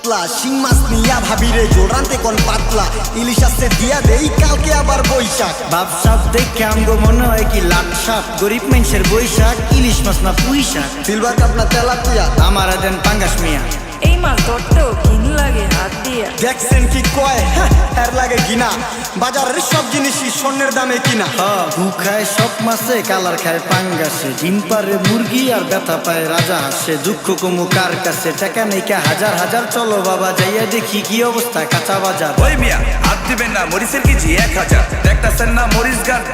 কাতলা শিং মাছ নিয়া ভাবিরে জোড়াতে কোন পাতলা ইলিশ আসছে দিয়া দেই কালকে আবার বৈশাখ বাপ সাপ দেখে আমগো মনে হয় কি লাট সাপ গরিব মানুষের বৈশাখ ইলিশ মাছ না পুঁই শাক সিলভার কাপ না তেলাপিয়া আমার দেন পাঙ্গাস মিয়া এই মাছ ধরতেও ঘিন লাগে হাত দিয়া। দেখছেন কি কয় এর লাগে কিনা বাজারের সব জিনিসই স্বর্ণের দামে কিনা ঘু খায় সব মাছে কালার খায় পাঙ্গাসে ডিম পারে মুরগি আর ব্যথা পায় রাজা হাসে দুঃখ কমু কার কাছে টাকা নেই কা হাজার হাজার চলো বাবা যাইয়া দেখি কি অবস্থা কাঁচা বাজার ওই মিয়া হাত দিবেন না মরিচের কেজি 1000 দেখতাছেন না মরিচ গাছ